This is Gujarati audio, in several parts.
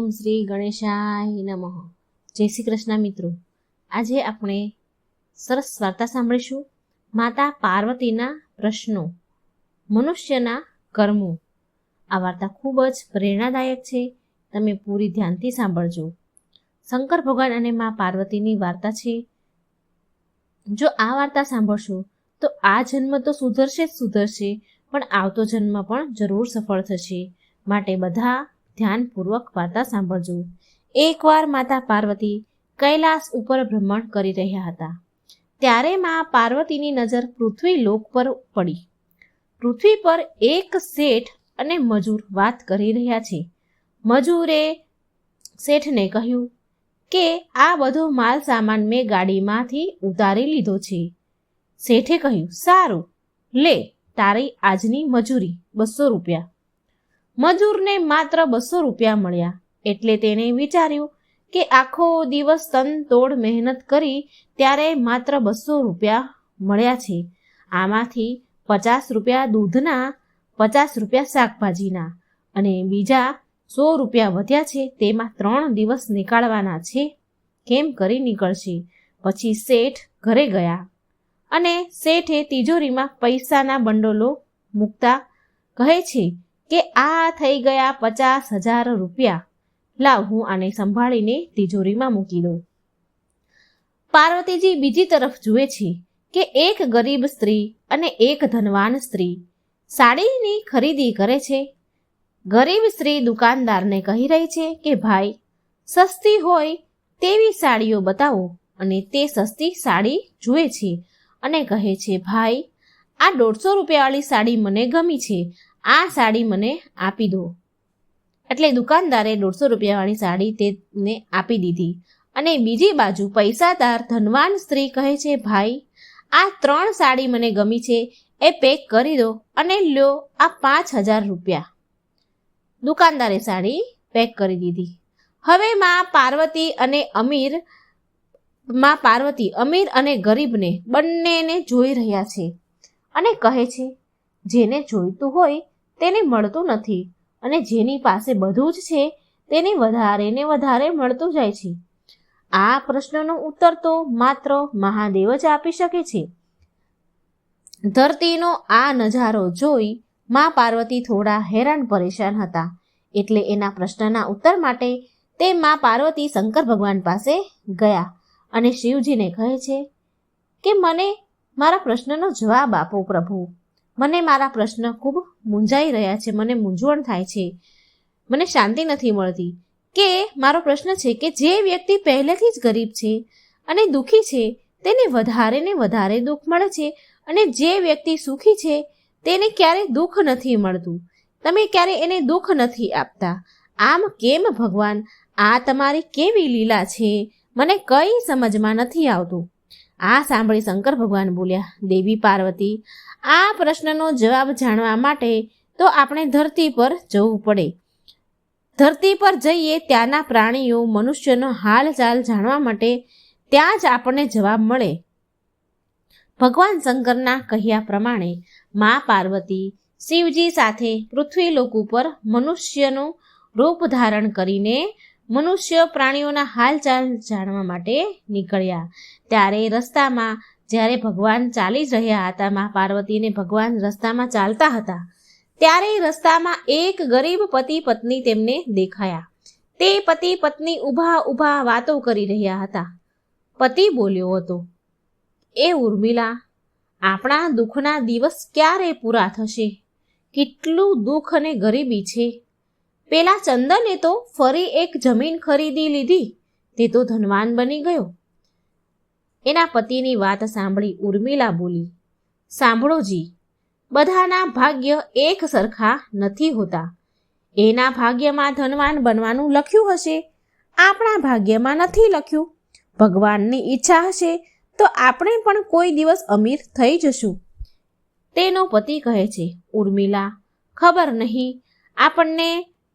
શ્રી ગણેશાય નમઃ. જય શ્રી કૃષ્ણ મિત્રો. આજે આપણે સરસ વાર્તા સાંભળીશું. માતા પાર્વતીના પ્રશ્નો, મનુષ્યના કર્મો. આ વાર્તા ખૂબ જ પ્રેરણાદાયક છે. તમે પૂરી ધ્યાનથી સાંભળજો. શંકર ભગવાન અને મા પાર્વતીની વાર્તા છે. જો આ વાર્તા સાંભળશો તો આ જન્મ તો સુધરશે જ સુધરશે, પણ આવતો જન્મ પણ જરૂર સફળ થશે. માટે બધા ધ્યાનપૂર્વક વાર્તા સાંભળજો. એકવાર માતા પાર્વતી કૈલાસ ઉપર ભ્રમણ કરી રહ્યા હતા. ત્યારે મા પાર્વતીની નજર પૃથ્વી લોક પર પડી. પૃથ્વી પર એક શેઠ અને મજૂર વાત કરી રહ્યા છે. મજૂરે શેઠને કહ્યું કે આ બધો માલ સામાન મેં ગાડીમાંથી ઉતારી લીધો છે. શેઠે કહ્યું, સારું, લે તારી આજની મજૂરી 200 રૂપિયા. મજૂરને માત્ર 200 રૂપિયા મળ્યા. એટલે તેને વિચાર્યું કે આખો દિવસ તનતોડ મહેનત કરી ત્યારે માત્ર 200 રૂપિયા મળ્યા છે. આમાંથી 50 રૂપિયા દૂધના, 50 રૂપિયા શાકભાજીના અને બીજા 100 રૂપિયા વધ્યા છે. તેમાં 3 દિવસ નીકાળવાના છે. કેમ કરી નીકળશે? પછી શેઠ ઘરે ગયા અને શેઠે તિજોરીમાં પૈસાના બંડલો મૂકતા કહે છે કે આ થઈ ગયા 50,000 રૂપિયા. લાવ, હું આને સંભાળીને તિજોરીમાં મૂકી દઉં. પાર્વતીજી બીજી તરફ જુએ છે કે એક ગરીબ સ્ત્રી અને એક ધનવાન સ્ત્રી સાડીની ખરીદી કરે છે. ગરીબ સ્ત્રી દુકાનદારને કહી રહી છે કે ભાઈ, સસ્તી હોય તેવી સાડીઓ બતાવો. અને તે સસ્તી સાડી જુએ છે અને કહે છે, ભાઈ, આ 150 રૂપિયાવાળી સાડી મને ગમી છે, આ સાડી મને આપી દો. એટલે દુકાનદારે 150 રૂપિયાવાળી સાડી તેને આપી દીધી. અને બીજી બાજુ પૈસાદાર ધનવાન સ્ત્રી કહે છે, ભાઈ, આ 3 સાડી મને ગમી છે, એ પેક કરી દો અને લ્યો આ 5,000 રૂપિયા. દુકાનદારે સાડી પેક કરી દીધી. હવે માં પાર્વતી અમીર અને ગરીબને બંનેને જોઈ રહ્યા છે અને કહે છે, જેને જોઈતું હોય તેને મળતું નથી અને જેની પાસે બધું જ છે તેને વધારે ને વધારે મળતું જાય છે. આ પ્રશ્નનો ઉત્તર તો માત્ર મહાદેવ જ આપી શકે છે. ધરતીનો આ નજારો જોઈ મા પાર્વતી થોડા હેરાન પરેશાન હતા. એટલે એના પ્રશ્નના ઉત્તર માટે તે મા પાર્વતી શંકર ભગવાન પાસે ગયા અને શિવજીને કહે છે કે મને મારા પ્રશ્નનો જવાબ આપો પ્રભુ. મને મારા પ્રશ્ન ખૂબ મૂંઝાઈ રહ્યા છે, મને મૂંઝવણ થાય છે, મને શાંતિ નથી મળતી. કે મારો પ્રશ્ન છે કે જે વ્યક્તિ પહેલેથી જ ગરીબ છે અને દુઃખી છે તેને વધારે ને વધારે દુઃખ મળે છે, અને જે વ્યક્તિ સુખી છે તેને ક્યારે દુઃખ નથી મળતું. તમે ક્યારે એને દુઃખ નથી આપતા. આમ કેમ ભગવાન? આ તમારી કેવી લીલા છે? મને કંઈ સમજમાં નથી આવતું. આ સાંભળી શંકર ભગવાન બોલ્યા, દેવી પાર્વતી, આ પ્રશ્નનો જવાબ જાણવા માટે તો આપણે ધરતી પર જવું પડે. ધરતી પર જઈએ ત્યાંના પ્રાણીઓ, મનુષ્યનો હાલચાલ જાણવા માટે ત્યાં જ આપણને જવાબ મળે. ભગવાન શંકરના કહ્યા પ્રમાણે મા પાર્વતી શિવજી સાથે પૃથ્વીલોક ઉપર મનુષ્યનું રૂપ ધારણ કરીને મનુષ્ય પ્રાણીઓના હાલચાલ જાણવા માટે નીકળ્યા. ત્યારે રસ્તામાં જ્યારે ભગવાન ચાલી જ રહ્યા હતા, મા પાર્વતી અને ભગવાન રસ્તામાં ચાલતા હતા, ત્યારે રસ્તામાં એક ગરીબ પતિ પત્ની તેમને દેખાયા. તે પતિ પત્ની ઊભા વાતો કરી રહ્યા હતા. પતિ બોલ્યો હતો, એ ઉર્મિલા, આપણા દુઃખના દિવસ ક્યારે પૂરા થશે? કેટલું દુઃખ અને ગરીબી છે. પેલા ચંદને તો ફરી એક જમીન ખરીદી લીધી, તે તો ધનવાન બની ગયો. એના પતિની વાત સાંભળી ઉર્મિલા બોલી, સાંભળો જી, બધાના ભાગ્ય એક સરખા નથી હોતા. એના ભાગ્યમાં ધનવાન બનવાનું લખ્યું હશે, આપણા ભાગ્યમાં નથી લખ્યું. ભગવાનની ઈચ્છા હશે તો આપણે પણ કોઈ દિવસ અમીર થઈ જશું. તેનો પતિ કહે છે, ઉર્મિલા, ખબર નહીં આપણને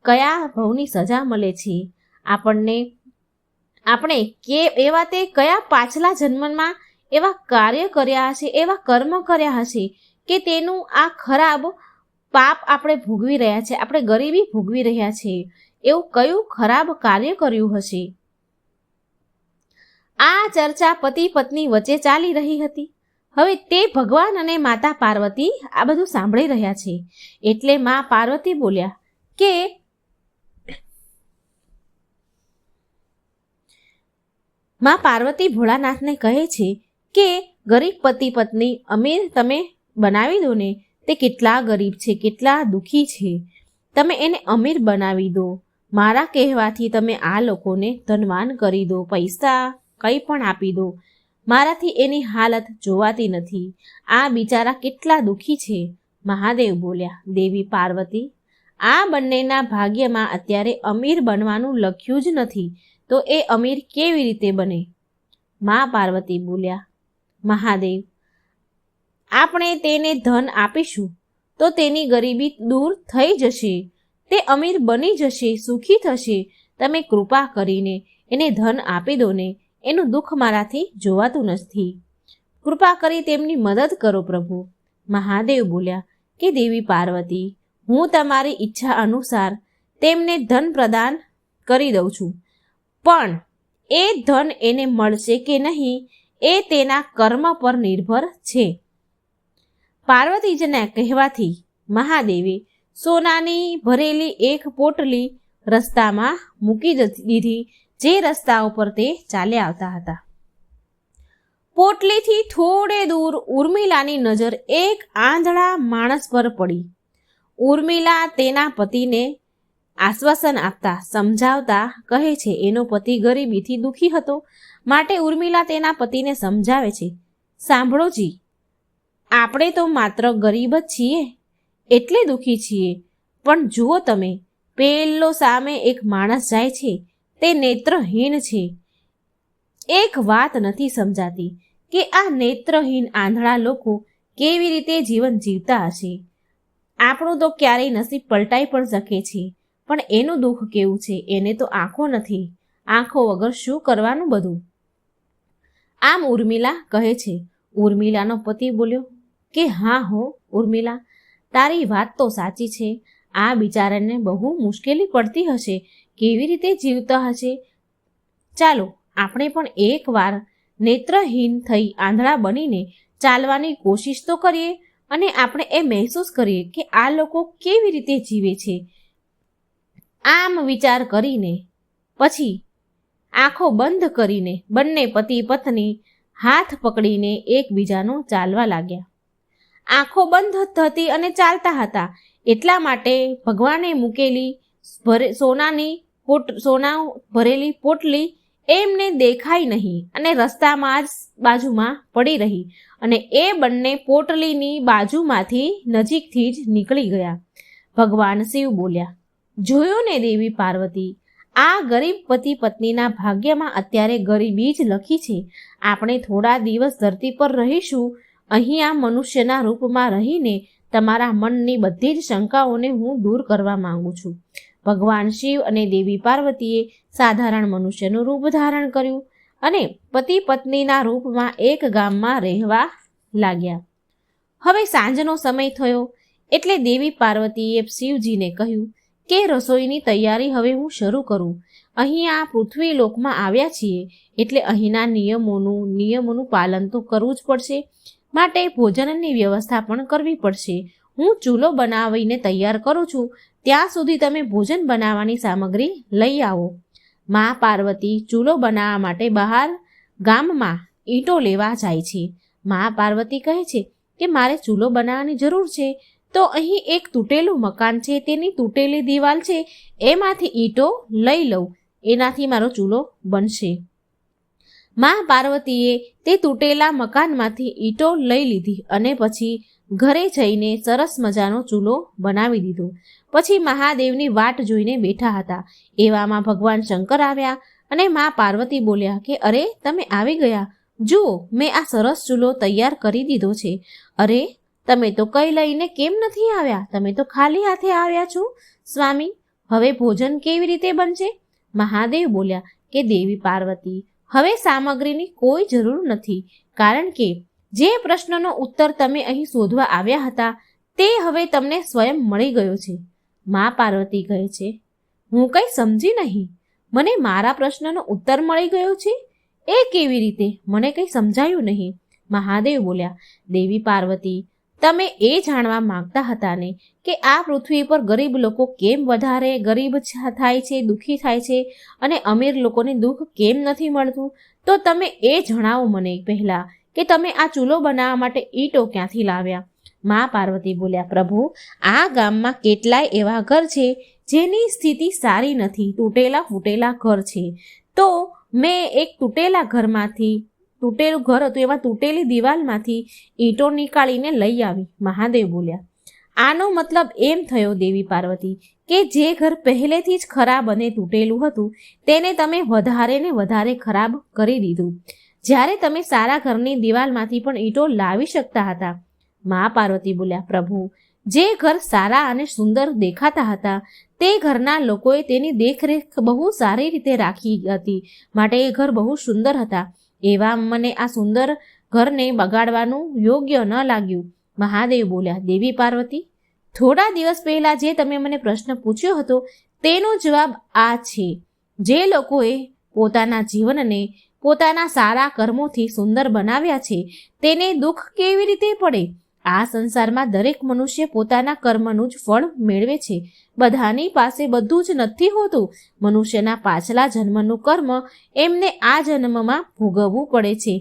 કયા ભવની સજા મળે છે. આપણે એવા તે કયા પાછલા જન્મમાં એવા કાર્ય કર્યા હશે, એવા કર્મ કર્યા હશે કે તેનું આ ખરાબ પાપ આપણે ભોગવી રહ્યા છે, આપણે ગરીબી ભોગવી રહ્યા છીએ, એવું કયું ખરાબ કાર્ય કર્યું હશે? આ ચર્ચા પતિ પત્ની વચ્ચે ચાલી રહી હતી. હવે તે ભગવાન અને માતા પાર્વતી આ બધું સાંભળી રહ્યા છે. એટલે માં પાર્વતી બોલ્યા કે માં પાર્વતી ભોળાનાથને કહે છે કે ગરીબ પતિ પત્ની અમીર તમે બનાવી દો ને. તે કેટલા ગરીબ છે, કેટલા દુઃખી છે, તમે એને અમીર બનાવી દો. મારા કહેવાથી તમે આ લોકોને ધનવાન કરી દો, પૈસા કંઈ પણ આપી દો. મારાથી એની હાલત જોવાતી નથી. આ બિચારા કેટલા દુઃખી છે. મહાદેવ બોલ્યા, દેવી પાર્વતી, આ બંનેના ભાગ્યમાં અત્યારે અમીર બનવાનું લખ્યું જ નથી, તો એ અમીર કેવી રીતે બને? મા પાર્વતી બોલ્યા, મહાદેવ, આપણે તેને ધન આપીશું તો તેની ગરીબી દૂર થઈ જશે, તે અમીર બની જશે, સુખી થશે. તમે કૃપા કરીને એને ધન આપી દો ને, એનું દુઃખ મારાથી જોવાતું નથી. કૃપા કરી તેમની મદદ કરો પ્રભુ. મહાદેવ બોલ્યા કે દેવી પાર્વતી, હું તમારી ઈચ્છા અનુસાર તેમને ધન પ્રદાન કરી દઉં છું, પણ એ ધન એને મળશે કે નહીં એ તેના કર્મ પર નિર્ભર છે. પાર્વતીજીના કહેવાથી મહાદેવે સોનાની ભરેલી એક પોટલી રસ્તામાં મૂકી દીધી, જે રસ્તા ઉપર તે ચાલ્યા આવતા હતા. પોટલીથી થોડે દૂર ઉર્મિલાની નજર એક આંધળા માણસ પર પડી. ઉર્મિલા તેના પતિને આશ્વાસન આપતા સમજાવતા કહે છે એનો પતિ ગરીબીથી દુઃખી હતો, માટે ઉર્મિલા તેના પતિને સમજાવે છે, સાંભળો જી, આપણે તો માત્ર ગરીબ જ છીએ એટલે દુઃખી છીએ, પણ જુઓ તમે, પેલો સામે એક માણસ જાય છે, તે નેત્રહીન છે. એક વાત નથી સમજાતી કે આ નેત્રહીન આંધળા લોકો કેવી રીતે જીવન જીવતા હશે. આપણું તો ક્યારેય નસીબ પલટાઈ પણ શકે છે, પણ એનું દુઃખ કેવું છે, એને તો આંખો નથી, આંખો વગર શું કરવાનું બધું. આમ ઉર્મિલા કહે છે. ઉર્મિલાનો પતિ બોલ્યો કે હા હો ઉર્મિલા, તારી વાત તો સાચી છે. આ બિચારાને બહુ મુશ્કેલી પડતી હશે, કેવી રીતે જીવતા હશે. ચાલો આપણે પણ એકવાર નેત્રહીન થઈ આંધળા બનીને ચાલવાની કોશિશ તો કરીએ, અને આપણે એ મહેસૂસ કરીએ કે આ લોકો કેવી રીતે જીવે છે. આમ વિચાર કરીને પછી આંખો બંધ કરીને બંને પતિ પત્ની હાથ પકડીને એકબીજાનો ચાલવા લાગ્યા. આંખો બંધ થતી અને ચાલતા હતા, એટલા માટે ભગવાને મૂકેલી સોના ભરેલી પોટલી એમને દેખાઈ નહીં અને રસ્તામાં જ બાજુમાં પડી રહી, અને એ બંને પોટલીની બાજુમાંથી નજીકથી જ નીકળી ગયા. ભગવાન શિવ બોલ્યા, જોયું ને દેવી પાર્વતી, આ ગરીબ પતિ પત્નીના ભાગ્યમાં અત્યારે ગરીબી જ લખી છે. આપણે થોડા દિવસ ધરતી પર રહીશું, અહીં આ મનુષ્યના રૂપમાં રહીને તમારા મનની બધી જ શંકાઓને હું દૂર કરવા માંગુ છું. ભગવાન શિવ અને દેવી પાર્વતીએ સાધારણ મનુષ્યનું રૂપ ધારણ કર્યું અને પતિ પત્નીના રૂપમાં એક ગામમાં રહેવા લાગ્યા. હવે સાંજનો સમય થયો એટલે દેવી પાર્વતીએ શિવજીને કહ્યું કે રસોઈની તૈયારી હવે હું શરૂ કરું. અહીં આ પૃથ્વી લોકમાં આવ્યા છીએ એટલે અહીંના નિયમોનું પાલન તો કરવું જ પડશે, માટે ભોજનની વ્યવસ્થા પણ કરવી પડશે. હું ચૂલો બનાવીને તૈયાર કરું છું, ત્યાં સુધી તમે ભોજન બનાવવાની સામગ્રી લઈ આવો. મા પાર્વતી ચૂલો બનાવવા માટે બહાર ગામમાં ઈંટો લેવા જાય છે. મા પાર્વતી કહે છે કે મારે ચૂલો બનાવવાની જરૂર છે, તો અહીં એક તૂટેલું મકાન છે, તેની તૂટેલી દિવાલ છે, એમાંથી ઈંટો લઈ લઉં, એનાથી મારો ચૂલો બનશે. મા પાર્વતીએ તે તૂટેલા મકાનમાંથી ઈંટો લઈ લીધી અને પછી ઘરે જઈને સરસ મજાનો ચૂલો બનાવી દીધો. પછી મહાદેવની વાટ જોઈને બેઠા હતા. એવામાં ભગવાન શંકર આવ્યા અને મા પાર્વતી બોલ્યા કે અરે તમે આવી ગયા, જુઓ મેં આ સરસ ચૂલો તૈયાર કરી દીધો છે. અરે તમે તો કંઈ લઈને કેમ નથી આવ્યા? તમે તો ખાલી હાથે આવ્યા છો સ્વામી, હવે ભોજન કેવી રીતે બનશે? મહાદેવ બોલ્યા કે દેવી પાર્વતી, હવે સામગ્રીની કોઈ જરૂર નથી, કારણ કે જે પ્રશ્નનો ઉત્તર તમે અહીં શોધવા આવ્યા હતા તે હવે તમને સ્વયં મળી ગયો છે. મા પાર્વતી કહે છે, હું કંઈ સમજી નહીં. મને મારા પ્રશ્નનો ઉત્તર મળી ગયો છે? એ કેવી રીતે? મને કંઈ સમજાયું નહીં. મહાદેવ બોલ્યા, દેવી પાર્વતી, તમે એ જાણવા માંગતા હતા ને કે આ પૃથ્વી પર ગરીબ લોકો કેમ વધારે ગરીબ થાય છે, દુઃખી થાય છે, અને અમીર લોકોને દુઃખ કેમ નથી મળતું? તો તમે એ જણાવો મને પહેલાં કે તમે આ ચૂલો બનાવવા માટે ઈંટો ક્યાંથી લાવ્યા? મા પાર્વતી બોલ્યા, પ્રભુ, આ ગામમાં કેટલાય એવા ઘર છે જેની સ્થિતિ સારી નથી, તૂટેલા ફૂટેલા ઘર છે. તો મેં એક તૂટેલું ઘર હતું, એમાં તૂટેલી દિવાલમાંથી ઈંટો નીકાળીને લઈ આવી. મહાદેવ બોલ્યા, આનો મતલબ એમ થયો દેવી પાર્વતી કે જે ઘર પહેલેથી જ ખરાબ અને તૂટેલું હતું તેને તમે વધારે ને વધારે ખરાબ કરી દીધું, જ્યારે તમે સારા ઘરની દિવાલમાંથી પણ ઈંટો લાવી શકતા હતા. મા પાર્વતી બોલ્યા, પ્રભુ, જે ઘર સારા અને સુંદર દેખાતા હતા તે ઘરના લોકોએ તેની દેખરેખ બહુ સારી રીતે રાખી હતી, માટે એ ઘર બહુ સુંદર હતા. એવા મને આ સુંદર ઘરને બગાડવાનું યોગ્ય ન લાગ્યું. મહાદેવ બોલ્યા, દેવી પાર્વતી, થોડા દિવસ પહેલાં જે તમે મને પ્રશ્ન પૂછ્યો હતો તેનો જવાબ આ છે. જે લોકોએ પોતાના જીવનને પોતાના સારા કર્મોથી સુંદર બનાવ્યા છે તેને દુઃખ કેવી રીતે પડે? આ સંસારમાં દરેક મનુષ્ય પોતાના કર્મનું જ ફળ મેળવે છે. બધાની પાસે બધું જ નથી હોતું. મનુષ્યના પાછલા જન્મનું કર્મ એમને આ જન્મમાં ભોગવવું પડે છે,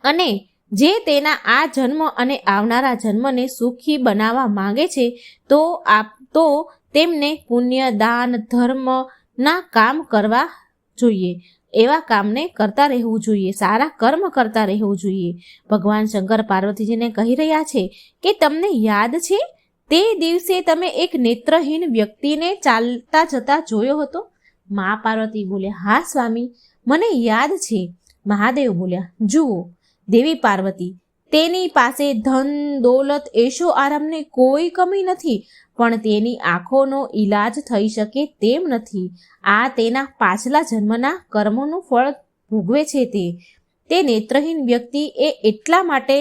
અને જે તેના આ જન્મ અને આવનારા જન્મને સુખી બનાવવા માંગે છે તો તેમને પુણ્ય, દાન, ધર્મના કામ કરવા જોઈએ. એવા કામને કરતા રહેવું જોઈએ, સારા કર્મ કરતા રહેવું જોઈએ. ભગવાન શંકર પાર્વતીજીને કહી રહ્યા છે કે તમને યાદ છે તે દિવસે તમે એક નેત્રહીન વ્યક્તિને ચાલતા જતા જોયો હતો? મા પાર્વતી બોલ્યા, હા સ્વામી, મને યાદ છે. મહાદેવ બોલ્યા, જુઓ દેવી પાર્વતી, તેની પાસે ધન, દોલત, એશો આરામની કોઈ કમી નથી, પણ તેની આંખોનો ઈલાજ થઈ શકે તેમ નથી. આ તેના પાછલા જન્મના કર્મોનું ફળ ભોગવે છે. તે નેત્રહીન વ્યક્તિ એ એટલા માટે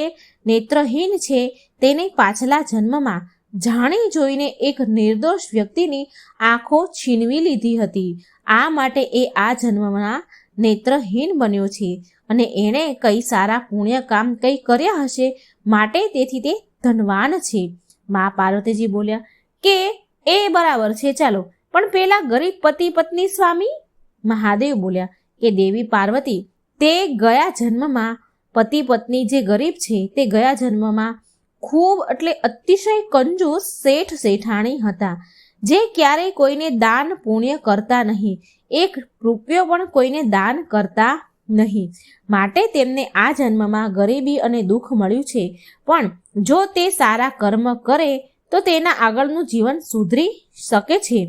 નેત્રહીન છે, તેને પાછલા જન્મમાં જાણી જોઈને એક નિર્દોષ વ્યક્તિની આંખો છીનવી લીધી હતી. આ માટે એ આ જન્મમાં નેત્રહીન બન્યો છે, અને એણે કઈ સારા પુણ્ય કામ કંઈ કર્યા હશે, માટે તેથી તે ધનવાન છે. મા પાર્વતીજી બોલ્યા કે એ બરાબર છે, ચાલો, પણ પેલા ગરીબ પતિ પત્ની સ્વામી? મહાદેવ બોલ્યા કે દેવી પાર્વતી, તે ગયા જન્મમાં પતિ પત્ની જે ગરીબ છે તે ગયા જન્મમાં ખૂબ એટલે અતિશય કંજૂસ શેઠ શેઠાણી હતા, જે ક્યારેય કોઈને દાન પુણ્ય કરતા નહીં, એક રૂપિયો પણ કોઈને દાન કરતા નહીં. માટે તેમને આ જન્મમાં ગરીબી અને દુઃખ મળ્યું છે. પણ જો તે સારા કર્મ કરે તો તેના આગળનું જીવન સુધરી શકે છે.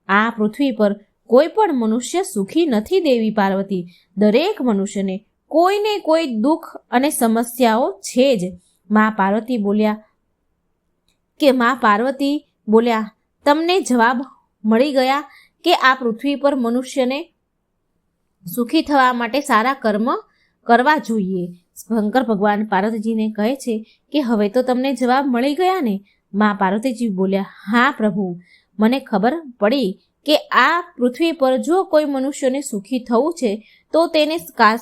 આ પૃથ્વી પર કોઈ પણ મનુષ્ય સુખી નથી દેવી પાર્વતી. દરેક મનુષ્યને કોઈને કોઈ દુઃખ અને સમસ્યાઓ છે જ. મા પાર્વતી બોલ્યા, તમને જવાબ મળી ગયા કે આ પૃથ્વી પર મનુષ્યને સુખી થવા માટે સારા કર્મ કરવા જોઈએ. શંકર ભગવાન પાર્વતીજીને કહે છે કે હવે તો તમને જવાબ મળી ગયા ને? મા પાર્વતીજી બોલ્યા, હા પ્રભુ, મને ખબર પડી કે આ પૃથ્વી પર જો કોઈ મનુષ્યને સુખી થવું છે તો તેને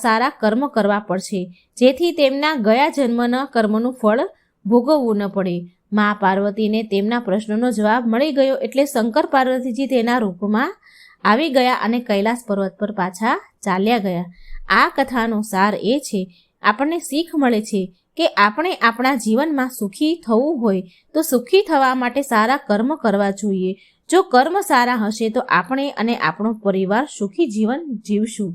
સારા કર્મ કરવા પડશે, જેથી તેમના ગયા જન્મના કર્મનું ફળ ભોગવવું ન પડે. મા પાર્વતીને તેમના પ્રશ્નનો જવાબ મળી ગયો એટલે શંકર પાર્વતીજી તેના રૂપમાં આવી ગયા અને કૈલાસ પર્વત પર પાછા ચાલ્યા ગયા. આ કથાનો સાર એ છે, આપણને શીખ મળે છે કે આપણે આપણા જીવનમાં સુખી થવું હોય તો સુખી થવા માટે સારા કર્મ કરવા જોઈએ. જો કર્મ સારા હશે તો આપણે અને આપણો પરિવાર સુખી જીવન જીવશું.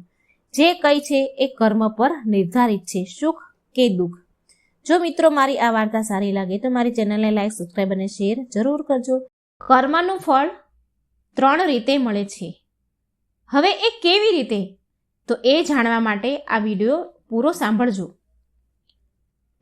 જે કંઈ છે એ કર્મ પર નિર્ધારિત છે, સુખ કે દુઃખ. જો મિત્રો મારી આ વાર્તા સારી લાગે તો મારી ચેનલને લાઈક, સબસ્ક્રાઈબ અને શેર જરૂર કરજો. કર્મનું ફળ 3 રીતે મળે છે. હવે એ કેવી રીતે? તો એ જાણવા માટે આ વિડીયો પૂરો સાંભળજો.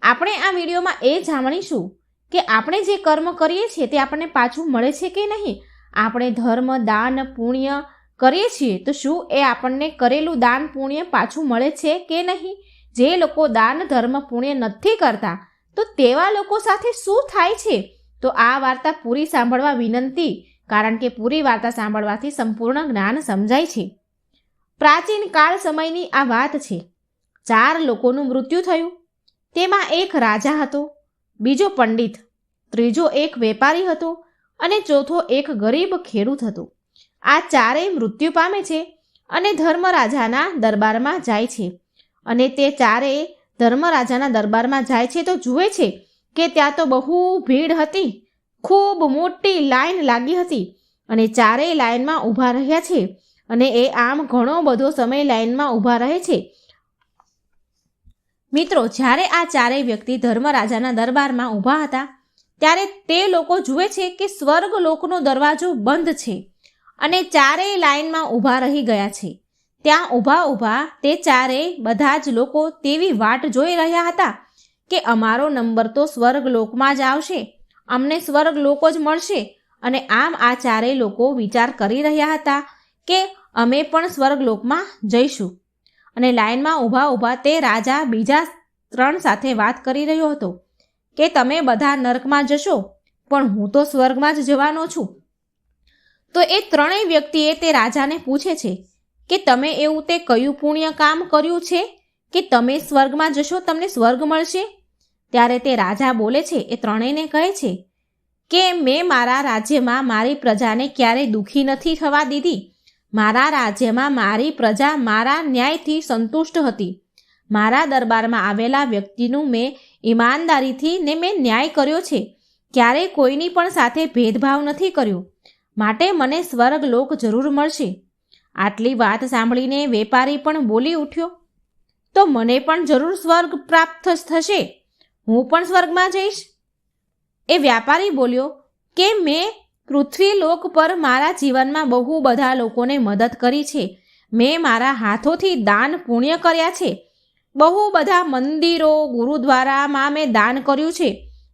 આપણે આ વિડીયોમાં એ જાણીશું કે આપણે જે કર્મ કરીએ છીએ તે આપણને પાછું મળે છે કે નહીં. આપણે ધર્મ, દાન, પુણ્ય કરીએ છીએ તો શું એ આપણને કરેલું દાન પુણ્ય પાછું મળે છે કે નહીં? જે લોકો દાન, ધર્મ, પુણ્ય નથી કરતા તો તેવા લોકો સાથે શું થાય છે તો આ વાર્તા પૂરી સાંભળવા વિનંતી, કારણ કે પૂરી વાર્તા સાંભળવાથી સંપૂર્ણ જ્ઞાન સમજાય છે. પ્રાચીન કાળ સમયની આ વાત છે. 4 લોકોનું મૃત્યુ થયું. તેમાં એક રાજા હતો, બીજો પંડિત, ત્રીજો એક વેપારી હતો અને ચોથો એક ગરીબ ખેડૂત હતો. આ 4 મૃત્યુ પામે છે અને ધર્મરાજાના દરબારમાં જાય છે. અને તે 4 ધર્મરાજાના દરબારમાં જાય છે તો જુએ છે કે ત્યાં તો બહુ ભીડ હતી. ખૂબ મોટી લાઈન લાગી હતી અને 4 લાઈનમાં ઊભા રહ્યા છે અને એ આમ ઘણો બધો સમય લાઈનમાં ઊભા રહે છે. મિત્રો, જ્યારે આ 4 વ્યક્તિ ધર્મરાજાના દરબારમાં ઊભા હતા ત્યારે તે લોકો જુએ છે કે સ્વર્ગલોકનો દરવાજો બંધ છે અને 4 લાઈનમાં ઊભા રહી ગયા છે. ત્યાં ઊભા તે 4 બધા જ લોકો તેવી વાટ જોઈ રહ્યા હતા કે અમારો નંબર તો સ્વર્ગલોકમાં જ આવશે, અમને સ્વર્ગલોકો જ મળશે. અને આમ આ 4 લોકો વિચાર કરી રહ્યા હતા કે અમે પણ સ્વર્ગલોકમાં જઈશું. અને લાઈનમાં ઊભા તે રાજા બીજા 3 સાથે વાત કરી રહ્યો હતો કે તમે બધા નરકમાં જશો, પણ હું તો સ્વર્ગમાં જ જવાનો છું. તો એ 3 વ્યક્તિએ તે રાજાને પૂછે છે કે તમે એવું તે કયું પુણ્ય કામ કર્યું છે કે તમે સ્વર્ગમાં જશો, તમને સ્વર્ગ મળશે? ત્યારે તે રાજા બોલે છે, એ 3ને કહે છે કે મેં મારા રાજ્યમાં મારી પ્રજાને ક્યારેય દુઃખી નથી થવા દીધી. મારા રાજ્યમાં મારી પ્રજા મારા ન્યાયથી સંતુષ્ટ હતી. મારા દરબારમાં આવેલા વ્યક્તિનું મેં ઈમાનદારીથી ને મેં ન્યાય કર્યો છે. ક્યારેય કોઈની પણ સાથે ભેદભાવ નથી કર્યો. માટે મને સ્વર્ગલોક જરૂર મળશે. આટલી વાત સાંભળીને વેપારી પણ બોલી ઉઠ્યો, તો મને પણ જરૂર સ્વર્ગ પ્રાપ્ત થશે, હું પણ સ્વર્ગમાં જઈશ. એ વ્યાપારી બોલ્યો કે મેં પૃથ્વીલોક પર મારા જીવનમાં બહુ બધા લોકોને મદદ કરી છે. મેં મારા હાથોથી દાન પુણ્ય કર્યા છે. બહુ બધા મંદિરો, ગુરુદ્વારામાં મેં દાન કર્યું છે.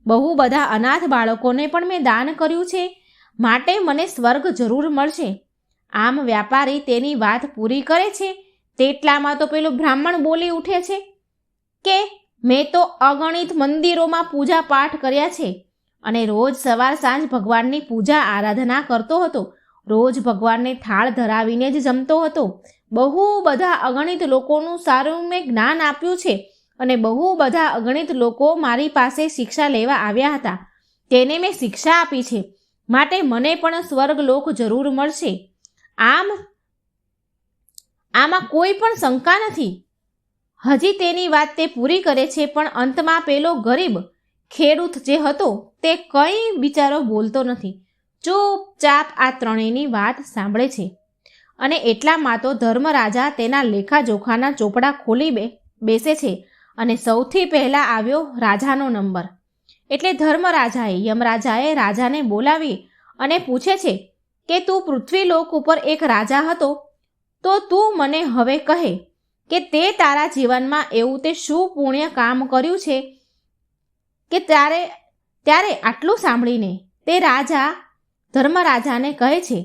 બહુ બધા અનાથ બાળકોને પણ મેં દાન કર્યું છે. માટે મને સ્વર્ગ જરૂર મળશે. આમ વ્યાપારી તેની વાત પૂરી કરે છે તેટલામાં તો પેલું બ્રાહ્મણ બોલી ઉઠે છે કે મેં તો અગણિત મંદિરોમાં પૂજા પાઠ કર્યા છે અને રોજ સવાર સાંજ ભગવાનની પૂજા આરાધના કરતો હતો. રોજ ભગવાનને થાળ ધરાવીને જ જમતો હતો. બહુ બધા અગણિત લોકોનું સારું મેં જ્ઞાન આપ્યું છે અને બહુ બધા અગણિત લોકો મારી પાસે શિક્ષા લેવા આવ્યા હતા. તેને મેં શિક્ષા આપી છે. માટે મને પણ સ્વર્ગલોક જરૂર મળશે. આમાં કોઈ પણ શંકા નથી. હજી તેની વાત તે પૂરી કરે છે, પણ અંતમાં પેલો ગરીબ ખેડૂત જે હતો તે કંઈ બિચારો બોલતો નથી. ચૂપચાપ આ 3ની વાત સાંભળે છે. અને એટલામાં તો ધર્મરાજા તેના લેખાજોખાના ચોપડા ખોલી બેસે છે અને સૌથી પહેલાં આવ્યો રાજાનો નંબર. એટલે યમરાજાએ રાજાને બોલાવી અને પૂછે છે કે તું પૃથ્વીલોક ઉપર એક રાજા હતો, તો તું મને હવે કહે કે તે તારા જીવનમાં એવું તે શું પુણ્ય કામ કર્યું છે કે ત્યારે આટલું સાંભળીને તે રાજા ધર્મરાજાને કહે છે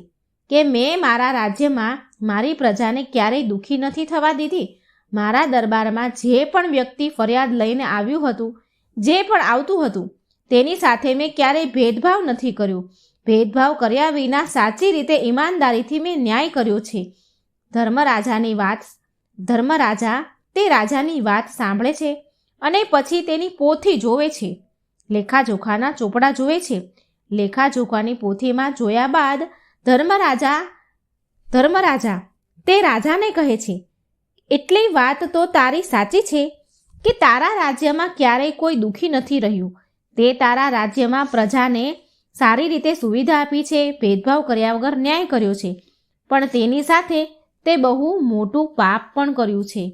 કે મેં મારા રાજ્યમાં મારી પ્રજાને ક્યારેય દુઃખી નથી થવા દીધી. મારા દરબારમાં જે પણ વ્યક્તિ ફરિયાદ લઈને આવ્યું હતું, જે પણ આવતું હતું, તેની સાથે મેં ક્યારેય ભેદભાવ નથી કર્યો. ભેદભાવ કર્યા વિના સાચી રીતે ઈમાનદારીથી મેં ન્યાય કર્યો છે. ધર્મરાજા તે રાજાની વાત સાંભળે છે અને પછી તેની પોથી જોવે છે. લેખાજોખાના ચોપડા જોવે છે. લેખાજોખાની પોથીમાં જોયા બાદ ધર્મરાજા તે રાજાને કહે છે, એટલી વાત તો તારી સાચી છે કે તારા રાજ્યમાં ક્યારેય કોઈ દુઃખી નથી રહ્યું. તે તારા રાજ્યમાં પ્રજાને સારી રીતે સુવિધા આપી છે, ભેદભાવ કર્યા વગર ન્યાય કર્યો છે. પણ તેની સાથે તે બહુ મોટું પાપ પણ કર્યું છે.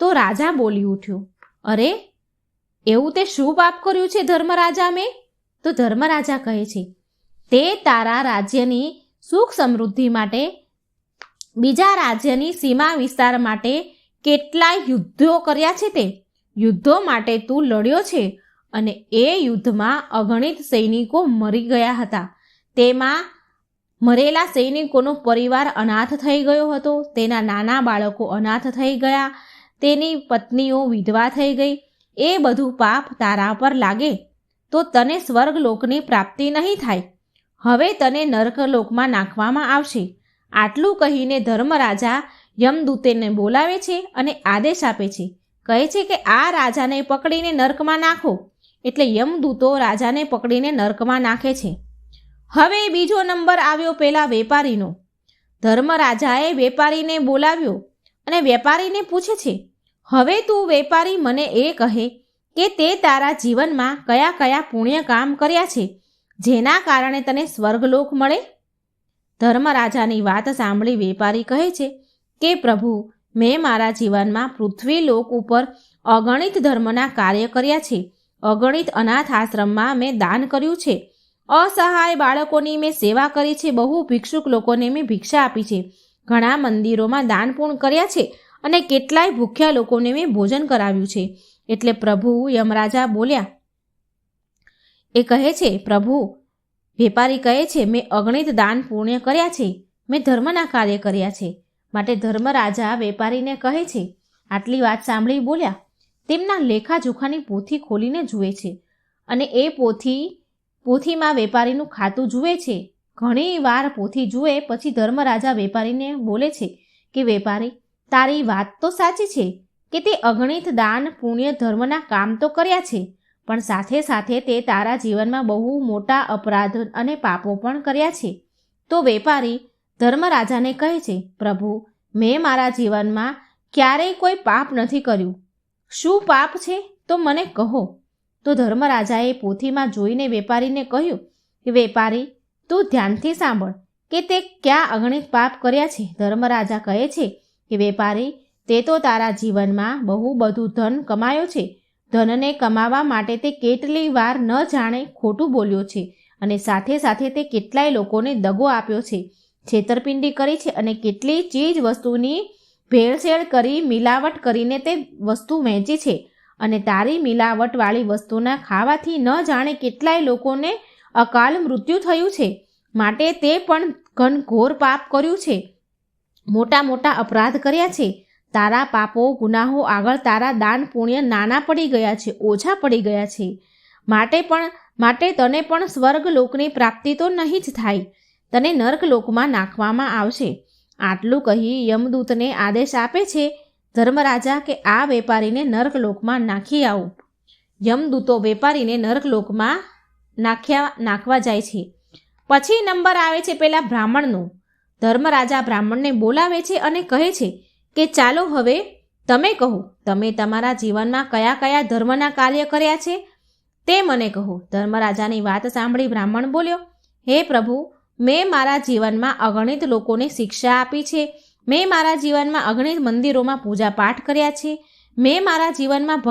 તો રાજા બોલી ઉઠ્યો, અરે એવું તે શું પાપ કર્યું છે ધર્મરાજા મેં? તો ધર્મરાજા કહે છે, તે તારા રાજ્યની સુખ સમૃદ્ધિ માટે, બીજા રાજ્યની સીમા વિસ્તાર માટે કેટલાય યુદ્ધો કર્યા છે. તે યુદ્ધો માટે તું લડ્યો છે અને એ યુદ્ધમાં અગણિત સૈનિકો મરી ગયા હતા. તેમાં મરેલા સૈનિકોનો પરિવાર અનાથ થઈ ગયો હતો. તેના નાના બાળકો અનાથ થઈ ગયા. તેની પત્નીઓ વિધવા થઈ ગઈ. એ બધું પાપ તારા પર લાગે. તો તને સ્વર્ગલોકની પ્રાપ્તિ નહીં થાય. હવે તને નરકલોકમાં નાખવામાં આવશે. આટલું કહીને ધર્મરાજા યમદૂતને બોલાવે છે અને આદેશ આપે છે. કહે છે કે આ રાજાને પકડીને નર્કમાં નાખો. એટલે યમદૂતો રાજાને પકડીને નર્કમાં નાખે છે. હવે બીજો નંબર આવ્યો પેલા વેપારીનો. ધર્મરાજાએ વેપારીને બોલાવ્યો અને વેપારીને પૂછે છે, હવે તું વેપારી મને એ કહે કે તે તારા જીવનમાં કયા કયા પુણ્ય કામ કર્યા છે જેના કારણે તને સ્વર્ગલોક મળે? ધર્મરાજાની વાત સાંભળી વેપારી કહે છે કે પ્રભુ, મેં મારા જીવનમાં પૃથ્વીલોક ઉપર અગણિત ધર્મના કાર્ય કર્યા છે. અગણિત અનાથ આશ્રમમાં મેં દાન કર્યું છે. અસહાય બાળકોની મેં સેવા કરી છે. બહુ ભિક્ષુક લોકોને મેં ભિક્ષા આપી છે. ઘણા મંદિરોમાં દાન પૂર્ણ કર્યા છે અને કેટલાય ભૂખ્યા લોકોને મેં ભોજન કરાવ્યું છે. એટલે પ્રભુ યમરાજા બોલ્યા. એ કહે છે, પ્રભુ, વેપારી કહે છે, મેં અગણિત દાન પુણ્ય કર્યા છે. મેં ધર્મના કાર્ય કર્યા છે. માટે ધર્મરાજા વેપારીને કહે છે. આટલી વાત સાંભળી બોલ્યા. તેમના લેખાજોખાની પોથી ખોલીને જુએ છે અને એ પોથીમાં વેપારીનું ખાતું જુએ છે. ઘણી વાર પોથી જુએ પછી ધર્મરાજા વેપારીને બોલે છે કે વેપારી, તારી વાત તો સાચી છે કે તે અગણિત દાન પુણ્ય ધર્મના કામ તો કર્યા છે, પણ સાથે સાથે તે તારા જીવનમાં બહુ મોટા અપરાધ અને પાપો પણ કર્યા છે. તો વેપારી ધર્મરાજાને કહે છે, પ્રભુ, મેં મારા જીવનમાં ક્યારેય કોઈ પાપ નથી કર્યું. શું પાપ છે તો મને કહો. તો ધર્મરાજાએ પોથીમાં જોઈને વેપારીને કહ્યું કે વેપારી, તું ધ્યાનથી સાંભળ કે તે ક્યાં અગણિત પાપ કર્યા છે. ધર્મરાજા કહે છે કે વેપારી, તે તો તારા જીવનમાં બહુ બધું ધન કમાયો છે. ધનને કમાવા માટે તે કેટલી વાર ન જાણે ખોટું બોલ્યો છે અને સાથે સાથે તે કેટલાય લોકોને દગો આપ્યો છે, છેતરપિંડી કરી છે અને કેટલી ચીજ વસ્તુની ભેળસેળ કરી મિલાવટ કરીને તે વસ્તુ વહેંચી છે અને તારી મિલાવટવાળી વસ્તુના ખાવાથી ન જાણે કેટલાય લોકોને અકાલ મૃત્યુ થયું છે. માટે તે પણ ઘનઘોર પાપ કર્યું છે. મોટા મોટા અપરાધ કર્યા છે. તારા પાપો ગુનાહો આગળ તારા દાન પુણ્ય નાના પડી ગયા છે, ઓછા પડી ગયા છે. માટે તને પણ સ્વર્ગલોકની પ્રાપ્તિ તો નહીં જ થાય. તને નર્કલોકમાં નાખવામાં આવશે. આટલું કહી યમદૂતને આદેશ આપે છે ધર્મરાજા કે આ વેપારીને નર્કલોકમાં નાખી આવો. યમદૂતો વેપારીને નર્કલોકમાં નાખવા જાય છે. પછી નંબર આવે છે પેલા બ્રાહ્મણનો. ધર્મરાજા બ્રાહ્મણને બોલાવે છે અને કહે છે કે ચાલો હવે તમે કહો, તમે તમારા જીવનમાં કયા કયા ધર્મના કાર્ય કર્યા છે તે મને કહો. ધર્મરાજાની વાત સાંભળી બ્રાહ્મણ બોલ્યો, હે પ્રભુ, મેં મારા જીવનમાં અગણિત લોકોને શિક્ષા આપી છે. મેં મારા જીવનમાં અગણિત મંદિરોમાં પૂજા પાઠ કર્યા છે. મેં મારા જીવનમાં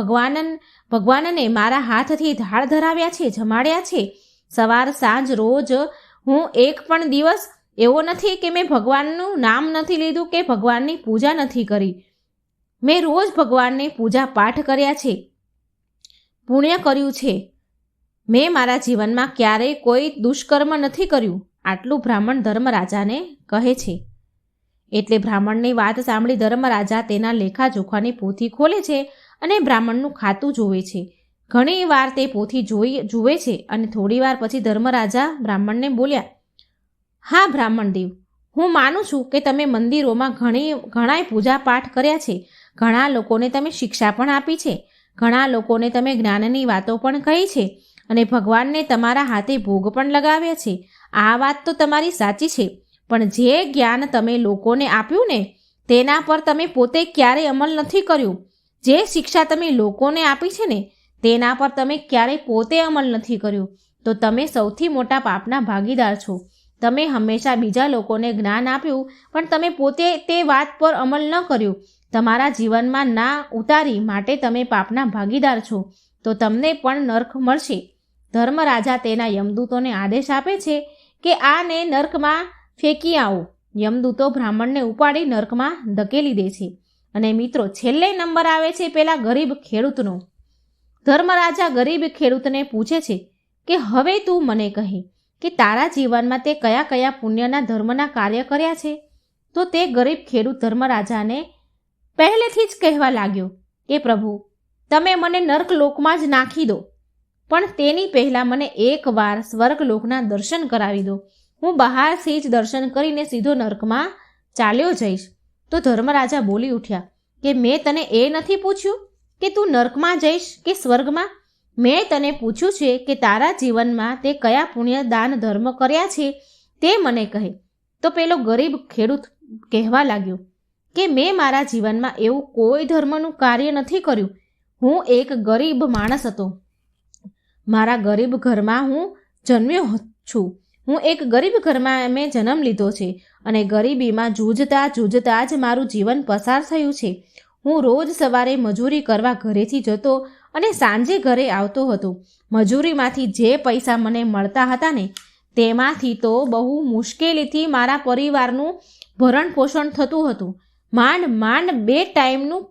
ભગવાનને મારા હાથથી ધાળ ધરાવ્યા છે, જમાડ્યા છે. સવાર સાંજ રોજ હું એક પણ દિવસ એવો નથી કે મેં ભગવાનનું નામ નથી લીધું કે ભગવાનની પૂજા નથી કરી. મેં રોજ ભગવાનની પૂજા પાઠ કર્યા છે, પુણ્ય કર્યું છે. મેં મારા જીવનમાં ક્યારેય કોઈ દુષ્કર્મ નથી કર્યું. આટલું બ્રાહ્મણ ધર્મરાજાને કહે છે. એટલે બ્રાહ્મણની વાત સાંભળી ધર્મરાજા તેના લેખાજોખાની પોથી ખોલે છે અને બ્રાહ્મણનું ખાતું જોવે છે. ઘણી વાર તે પોથી જુએ છે અને થોડી વાર પછી ધર્મરાજા બ્રાહ્મણને બોલ્યા, હા બ્રાહ્મણ દેવ, હું માનું છું કે તમે મંદિરોમાં ઘણાય પૂજા પાઠ કર્યા છે. ઘણા લોકોને તમે શિક્ષા પણ આપી છે. ઘણા લોકોને તમે જ્ઞાનની વાતો પણ કહી છે અને ભગવાનને તમારા હાથે ભોગ પણ લગાવ્યા છે. આ વાત તો તમારી સાચી છે, પણ જે જ્ઞાન તમે લોકોને આપ્યું ને તેના પર તમે પોતે ક્યારેય અમલ નથી કર્યું. જે શિક્ષા તમે લોકોને આપી છે ને તેના પર તમે ક્યારેય પોતે અમલ નથી કર્યો. તો તમે સૌથી મોટા પાપના ભાગીદાર છો. તમે હંમેશા બીજા લોકોને જ્ઞાન આપ્યું પણ તમે પોતે તે વાત પર અમલ ન કર્યો, તમારા જીવનમાં ના ઉતારી, માટે તમે પાપના ભાગીદાર છો. તો તમને પણ નર્ક મળશે. ધર્મરાજા તેના યમદૂતોને આદેશ આપે છે કે આને નર્કમાં ફેંકી આવો. યમદૂતો બ્રાહ્મણને ઉપાડી નર્કમાં ધકેલી દે છે. અને મિત્રો, છેલ્લે નંબર આવે છે પેલા ગરીબ ખેડૂતનો. ધર્મરાજા ગરીબ ખેડૂતને પૂછે છે કે હવે તું મને કહે કે તારા જીવનમાં તે કયા કયા પુણ્યના ધર્મના કાર્ય કર્યા છે. તો તે ગરીબ ખેડૂત ધર્મરાજાને પહેલેથી જ કહેવા લાગ્યો કે પ્રભુ, તમે મને નર્કલોકમાં જ નાખી દો. પણ તેની પહેલાં મને એકવાર સ્વર્ગલોકના દર્શન કરાવી દો. હું બહારથી જ દર્શન કરીને સીધો નર્કમાં ચાલ્યો જઈશ. તો ધર્મરાજા બોલી ઉઠ્યા કે મેં તને એ નથી પૂછ્યું કે તું નર્કમાં જઈશ કે સ્વર્ગમાં? મેં તને પૂછ્યું છે કે તારા જીવનમાં તે કયા પુણ્ય દાન ધર્મ કર્યા છે તે મને કહે. તો પેલો ગરીબ ખેડૂત કહેવા લાગ્યો કે મેં મારા જીવનમાં એવું કોઈ ધર્મનું કાર્ય નથી કર્યું. હું એક ગરીબ માણસ હતો. મારા ગરીબ ઘરમાં હું જન્મ્યો છું. હું એક ગરીબ ઘરમાં મેં જન્મ લીધો છે અને ગરીબીમાં જૂજતા જ મારું જીવન પસાર થયું છે. હું રોજ સવારે મજૂરી કરવા ઘરેથી જતો અને સાંજે ઘરે આવતો હતો. મજૂરીમાંથી જે પૈસા મને મળતા હતા ને તેમાંથી તો બહુ મુશ્કેલીથી મારા પરિવારનું ભરણ પોષણ થતું હતું. માંડ 2 ટાઈમનું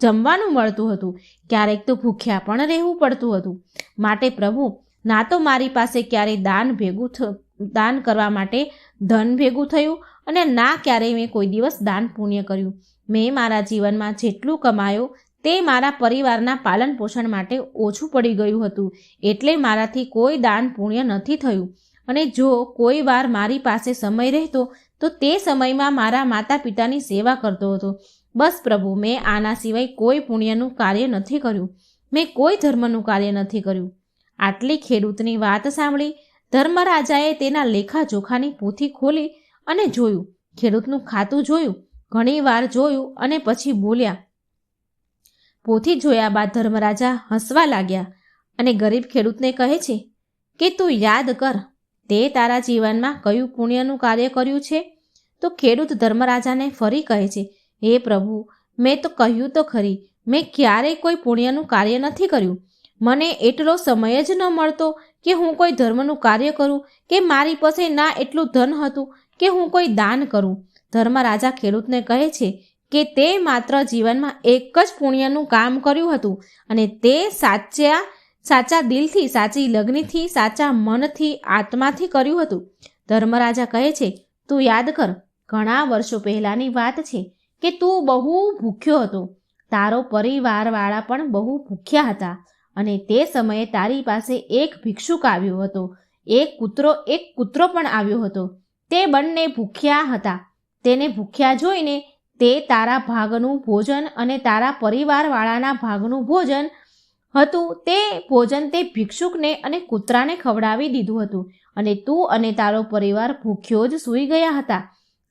જમવાનું મળતું હતું. ક્યારેક તો ભૂખ્યા પણ રહેવું પડતું હતું. માટે પ્રભુ, ના તો મારી પાસે ક્યારેય દાન કરવા માટે ધન ભેગું થયું અને ના ક્યારેય મેં કોઈ દિવસ દાન પુણ્ય કર્યું. મેં મારા જીવનમાં જેટલું કમાયું તે મારા પરિવારના પાલન પોષણ માટે ઓછું પડી ગયું હતું. એટલે મારાથી કોઈ દાન પુણ્ય નથી થયું. અને જો કોઈ વાર મારી પાસે સમય રહેતો તો તે સમયમાં મારા માતા પિતાની સેવા કરતો હતો. બસ પ્રભુ, મેં આના સિવાય કોઈ પુણ્યનું કાર્ય નથી કર્યું. મેં કોઈ ધર્મનું કાર્ય નથી કર્યું. આટલી ખેડૂતની વાત સાંભળી ધર્મરાજાએ તેના લેખાજોખાની પોથી ખોલી અને જોયું. ખેડૂતનું ખાતું જોયું, ઘણી વાર જોયું અને પછી બોલ્યા. પોથી જોયા બાદ ધર્મરાજા હસવા લાગ્યા અને ગરીબ ખેડૂતને કહે છે કે તું યાદ કર, તે તારા જીવનમાં કયું પુણ્યનું કાર્ય કર્યું છે? તો ખેડૂત ધર્મરાજાને ફરી કહે છે, હે પ્રભુ, મેં તો કહ્યું તો ખરી, મેં ક્યારેય કોઈ પુણ્યનું કાર્ય નથી કર્યું. મને એટલો સમય જ ન મળતો કે હું કોઈ ધર્મનું કાર્ય કરું કે મારી પાસે ના એટલું ધન હતું કે હું કોઈ દાન કરું. ધર્મરાજા ખેડૂતને કહે છે કે તે માત્ર જીવનમાં એક જ પુણ્યનું કામ કર્યું હતું અને તે સાચા દિલથી, સાચી લગ્નથી, સાચા મનથી, આત્માથી કર્યું હતું. ધર્મરાજા કહે છે, તું યાદ કર, ઘણા વર્ષો પહેલાંની વાત છે કે તું બહુ ભૂખ્યો હતો. તારો પરિવારવાળા પણ બહુ ભૂખ્યા હતા અને તે સમયે તારી પાસે એક ભિક્ષુક આવ્યો હતો. એક કૂતરો પણ આવ્યો હતો. તે બંને ભૂખ્યા હતા. તેને ભૂખ્યા જોઈને તે તારા ભાગનું ભોજન અને તારા પરિવારવાળાના ભાગનું ભોજન હતું તે ભોજન તે ભિક્ષુકને અને કૂતરાને ખવડાવી દીધું હતું અને તું અને તારો પરિવાર ભૂખ્યો જ સૂઈ ગયા હતા.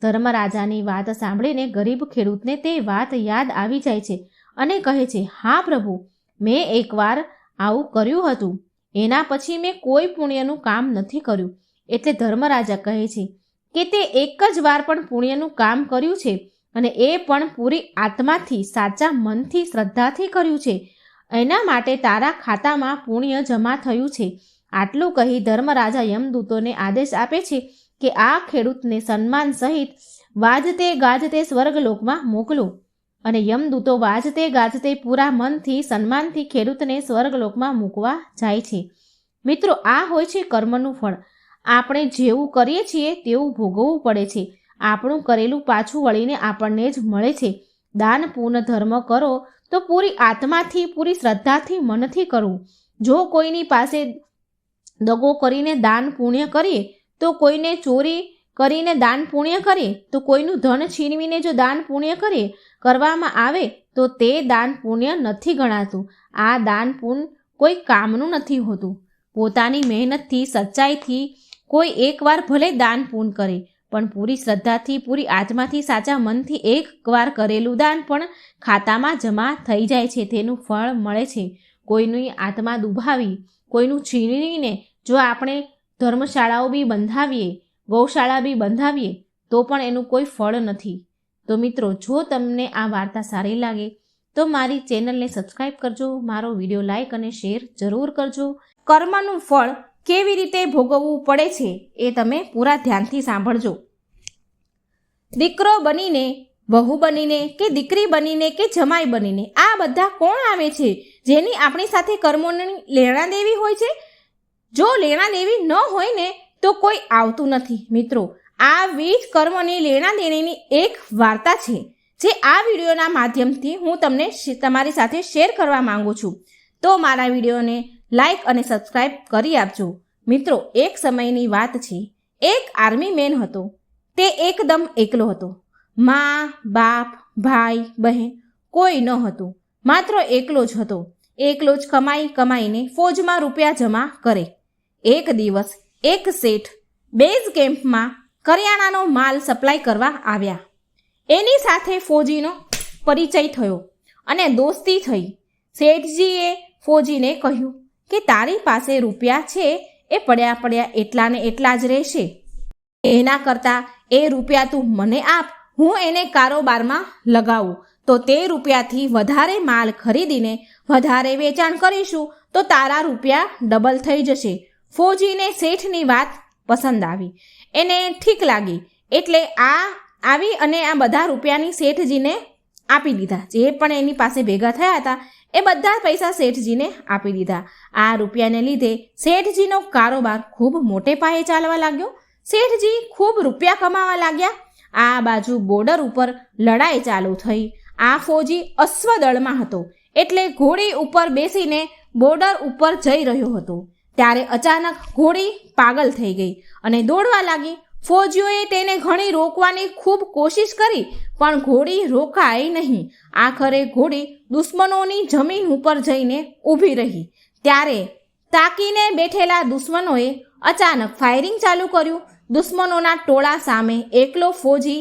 ધર્મરાજાની વાત સાંભળીને ગરીબ ખેડૂતને તે વાત યાદ આવી જાય છે અને કહે છે, હા પ્રભુ, મેં એકવાર આવું કર્યું હતું. એના પછી મેં કોઈ પુણ્યનું કામ નથી કર્યું. એટલે ધર્મરાજા કહે છે કે તે એક જ વાર પણ પુણ્યનું કામ કર્યું છે અને એ પણ પૂરી આત્માથી, સાચા મનથી, શ્રદ્ધાથી કર્યું છે. એના માટે તારા ખાતામાં પુણ્ય જમા થયું છે. આટલું કહી ધર્મરાજા યમદૂતોને આદેશ આપે છે કે આ ખેડૂતને સન્માન સહિત વાજતે ગાજતે સ્વર્ગલોકમાં મોકલો. અને યમદૂતો વાજતે ગાજતે પૂરા મનથી, સન્માનથી ખેડૂતને સ્વર્ગલોકમાં મૂકવા જાય છે. મિત્રો, આ હોય છે કર્મનું ફળ. આપણે જેવું કરીએ છીએ તેવું ભોગવવું પડે છે. આપણું કરેલું પાછું વળીને આપણને જ મળે છે. દાન પૂર્ણ ધર્મ કરો તો પૂરી આત્માથી, પૂરી શ્રદ્ધાથી, મનથી કરવું. જો કોઈની પાસે દગો કરીને દાન પુણ્ય કરીએ, તો કોઈને ચોરી કરીને દાન પુણ્ય કરીએ, તો કોઈનું ધન છીનવીને જો દાન પુણ્ય કરવામાં આવે તો તે દાન પુણ્ય નથી ગણાતું. આ દાન પુણ્ય કોઈ કામનું નથી હોતું. પોતાની મહેનતથી, સચ્ચાઈથી કોઈ એકવાર ભલે દાન પુણ્ય કરે, પણ પૂરી શ્રદ્ધાથી, પૂરી આત્માથી, સાચા મનથી એકવાર કરેલું દાન પણ ખાતામાં જમા થઈ જાય છે. તેનું ફળ મળે છે. કોઈની આત્મા દુભાવી, કોઈનું છીનવીને જો આપણે ધર્મશાળાઓ બી બંધાવીએ, ગૌશાળા બી બંધાવીએ તો પણ એનું કોઈ ફળ નથી. તો મિત્રો, જો તમને આ વાર્તા સારી લાગે તો મારી ચેનલને સબસ્ક્રાઈબ કરજો, મારો વિડીયો લાઈક અને શેર જરૂર કરજો. કર્મનું ફળ કેવી રીતે ભોગવવું પડે છે એ તમે પૂરા ધ્યાનથી સાંભળજો. દીકરો બનીને, વહુ બનીને કે દીકરી બનીને કે જમાઈ બનીને આ બધા કોણ આવે છે જેની આપણી સાથે કર્મોની લેણા દેવી હોય છે? જો લેણા દેવી ન હોય ને તો કોઈ આવતું નથી. મિત્રો, આવી જ કર્મની લેણા દેણીની એક વાર્તા છે જે આ વિડીયોના માધ્યમથી હું તમને તમારી સાથે શેર કરવા માંગુ છું. તો મારા વિડીયોને લાઈક અને સબસ્ક્રાઈબ કરી આપજો. મિત્રો, એક સમયની વાત છે. એક આર્મી મેન હતો. તે એકદમ એકલો હતો. મા, બાપ, ભાઈ, બહેન કોઈ ન હતું. માત્ર એકલો જ હતો. એકલો જ કમાઈને ફોજમાં રૂપિયા જમા કરે. એક દિવસ એક શેઠ બેઝ કેમ્પમાં કરિયાણાનો માલ સપ્લાય કરવા આવ્યા. એની સાથે ફોજીનો પરિચય થયો અને દોસ્તી થઈ. શેઠજીએ ફોજીને કહ્યું કે તારી પાસે રૂપિયા છે એ પડ્યા એટલા ને એટલા જ રહેશે. એના કરતાં એ રૂપિયા તું મને આપ, હું એને કારોબારમાં લગાવું તો તે રૂપિયાથી વધારે માલ ખરીદીને વધારે વેચાણ કરીશું તો તારા રૂપિયા ડબલ થઈ જશે. ફોજીને શેઠની વાત પસંદ આવી. એને ઠીક લાગી એટલે આવી અને આ બધા રૂપિયાની શેઠજીને આપી દીધા. જે પણ એની પાસે ભેગા થયા હતા એ બધા પૈસા શેઠજીને આપી દીધા. આ રૂપિયાને લીધે શેઠજીનો કારોબાર ખૂબ મોટે પાયે ચાલવા લાગ્યો. શેઠજી ખૂબ રૂપિયા કમાવા લાગ્યા. આ બાજુ બોર્ડર ઉપર લડાઈ ચાલુ થઈ. આ ફોજી અશ્વદળમાં હતો એટલે ઘોડી ઉપર બેસીને બોર્ડર ઉપર જઈ રહ્યો હતો. ત્યારે અચાનક ઘોડી પાગલ થઈ ગઈ અને દોડવા લાગી. ફોજીઓએ તેને ઘણી રોકવાની ખૂબ કોશિશ કરી પણ ઘોડી રોકાઈ નહીં. આખરે ઘોડી દુશ્મનોની જમીન ઉપર જઈને ઊભી રહી. ત્યારે તાકીને બેઠેલા દુશ્મનોએ અચાનક ફાયરિંગ ચાલુ કર્યું. દુશ્મનોના ટોળા સામે એકલો ફોજી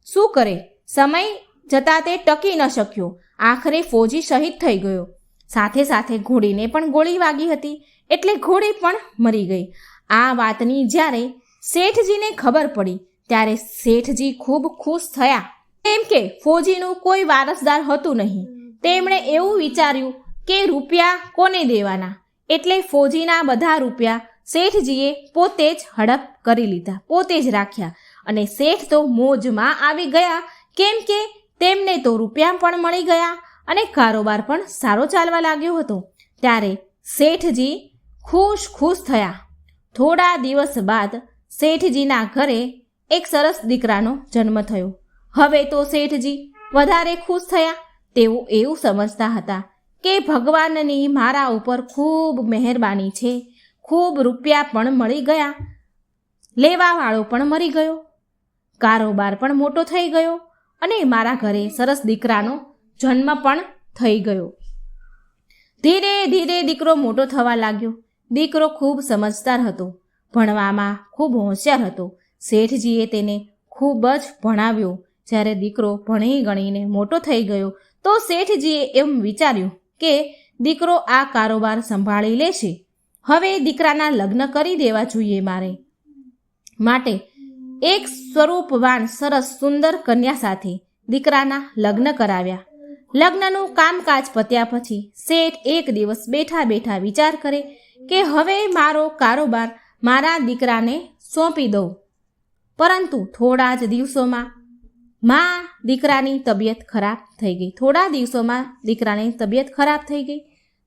શું કરે? સમય જતાં તે ટકી ન શક્યો. આખરે ફોજી શહીદ થઈ ગયો. સાથે સાથે ઘોડીને પણ ગોળી વાગી હતી એટલે ઘોડી પણ મરી ગઈ. આ વાતની જ્યારે શેઠજીને ખબર પડી ત્યારે શેઠજી ખૂબ ખુશ થયા. કેમ કે ફોજીનું કોઈ વારસદાર હતું નહીં. તેમણે એવું વિચાર્યું કે રૂપિયા કોને દેવાના, એટલે ફોજીના બધા રૂપિયા શેઠજીએ પોતે જ હડપ કરી લીધા, પોતે જ રાખ્યા. અને શેઠ તો મોજમાં આવી ગયા કેમ કે તેમને તો રૂપિયા પણ મળી ગયા અને કારોબાર પણ સારો ચાલવા લાગ્યો હતો. ત્યારે શેઠજી ખુશ થયા. થોડા દિવસ બાદ શેઠજીના ઘરે એક સરસ દીકરાનો જન્મ થયો. હવે તો શેઠજી વધારે ખુશ થયા. તેઓ એવું સમજતા હતા કે ભગવાનની મારા ઉપર ખૂબ મહેરબાની છે. ખૂબ રૂપિયા પણ મળી ગયા, લેવાવાળો પણ મરી ગયો, કારોબાર પણ મોટો થઈ ગયો અને મારા ઘરે સરસ દીકરાનો જન્મ પણ થઈ ગયો. ધીરે ધીરે દીકરો મોટો થવા લાગ્યો. દીકરો ખૂબ સમજદાર હતો, ભણવામાં ખૂબ હોશિયાર હતો. શેઠજીએ તેને ખૂબ જ ભણાવ્યો. જ્યારે દીકરો ભણી ગણીને મોટો થઈ ગયો તો શેઠજીએ એમ વિચાર્યું કે દીકરો આ કારોબાર સંભાળી લેશે. હવે દીકરાના લગ્ન કરી દેવા જોઈએ માટે એક સ્વરૂપવાન સરસ સુંદર કન્યા સાથે દીકરાના લગ્ન કરાવ્યા. લગ્નનું કામકાજ પત્યા પછી શેઠ એક દિવસ બેઠા વિચાર કરે કે હવે મારો કારોબાર મારા દીકરાને સોંપી દઉં. પરંતુ થોડા જ દિવસોમાં દીકરાની તબિયત ખરાબ થઈ ગઈ.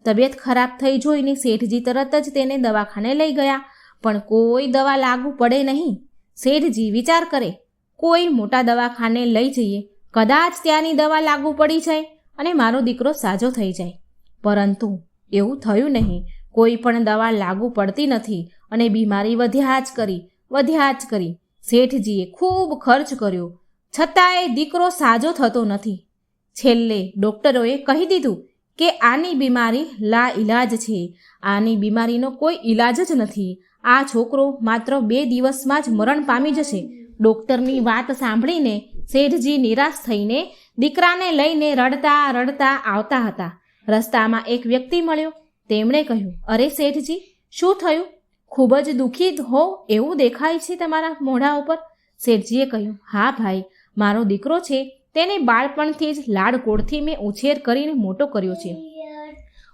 તબિયત ખરાબ થઈ જોઈને શેઠજી તરત જ તેને દવાખાને લઈ ગયા પણ કોઈ દવા લાગુ પડે નહીં. શેઠજી વિચાર કરે કોઈ મોટા દવાખાને લઈ જઈએ, કદાચ ત્યાંની દવા લાગુ પડી જાય અને મારો દીકરો સાજો થઈ જાય. પરંતુ એવું થયું નહીં. કોઈ પણ દવા લાગુ પડતી નથી અને બીમારી વધ્યા જ કરી. શેઠજીએ ખૂબ ખર્ચ કર્યો છતાંય દીકરો સાજો થતો નથી. છેલ્લે ડૉક્ટરોએ કહી દીધું કે આની બીમારી લાઈલાજ છે. આની બીમારીનો કોઈ ઈલાજ જ નથી. આ છોકરો માત્ર 2 દિવસમાં જ મરણ પામી જશે. ડૉક્ટરની વાત સાંભળીને શેઠજી નિરાશ થઈને દીકરાને લઈને રડતા આવતા હતા. રસ્તામાં એક વ્યક્તિ મળ્યો. તેમણે કહ્યું, અરે શેઠજી, શું થયું? ખૂબ જ દુઃખી હો એવું દેખાય છે તમારા મોઢા ઉપર. શેઠજીએ કહ્યું, હા ભાઈ, મારો દીકરો છે, તેને બાળપણથી જ લાડકોડથી મેં ઉછેર કરીને મોટો કર્યો છે.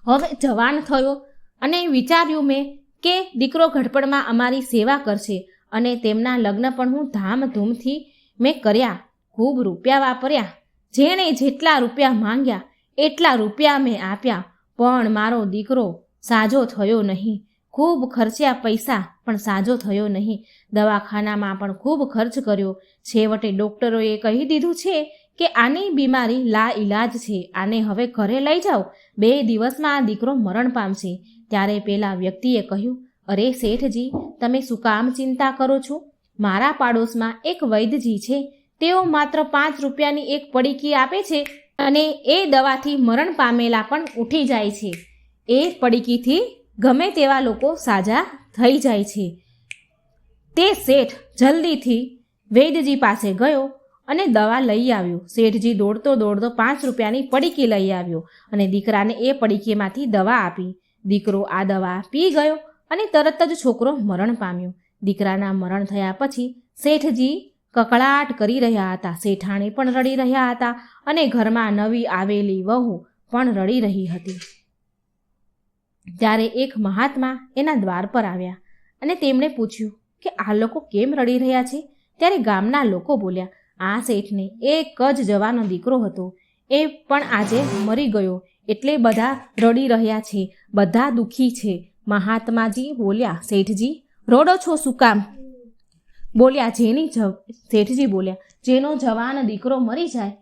હવે જવાન થયો અને વિચાર્યું મેં કે દીકરો ઘડપણમાં અમારી સેવા કરશે અને તેમના લગ્ન પણ હું ધામધૂમથી મેં કર્યા. ખૂબ રૂપિયા વાપર્યા. જેણે જેટલા રૂપિયા માંગ્યા એટલા રૂપિયા મેં આપ્યા પણ મારો દીકરો સાજો થયો નહીં. ખૂબ ખર્ચ્યા પૈસા પણ સાજો થયો નહીં. દવાખાનામાં પણ ખૂબ ખર્ચ કર્યો. છેવટે ડૉક્ટરોએ કહી દીધું છે કે આની બીમારી લા ઈલાજ છે, આને હવે ઘરે લઈ જાઓ, 2 દિવસમાં આ દીકરો મરણ પામશે. ત્યારે પેલા વ્યક્તિએ કહ્યું, અરે શેઠજી, તમે શું કામ ચિંતા કરો છો? મારા પાડોશમાં એક વૈદ્યજી છે, તેઓ માત્ર 5 રૂપિયાની એક પડીકી આપે છે અને એ દવાથી મરણ પામેલા પણ ઉઠી જાય છે. એ પડીકીથી ગમે તેવા લોકો સાજા થઈ જાય છે. તે શેઠ જલ્દીથી વૈદ્યજી પાસે ગયો અને દવા લઈ આવ્યો. શેઠજી દોડતો 5 રૂપિયાની પડીકી લઈ આવ્યો અને દીકરાને એ પડીકીમાંથી દવા આપી. દીકરો આ દવા પી ગયો અને તરત જ છોકરો મરણ પામ્યો. દીકરાના મરણ થયા પછી શેઠજી કકળાટ કરી રહ્યા હતા, શેઠાણી પણ રડી રહ્યા હતા અને ઘરમાં નવી આવેલી વહુ પણ રડી રહી હતી. ત્યારે એક મહાત્મા એના દ્વાર પર આવ્યા અને તેમણે પૂછ્યું કે આ લોકો કેમ રડી રહ્યા છે? ત્યારે ગામના લોકો બોલ્યા, આ શેઠને એક જ જવાનો દીકરો હતો, એ પણ આજે મરી ગયો, એટલે બધા રડી રહ્યા છે, બધા દુઃખી છે. મહાત્માજી બોલ્યા, શેઠજી રોડો છો શું કામ? બોલ્યા, શેઠજી બોલ્યા, જેનો જવાન દીકરો મરી જાય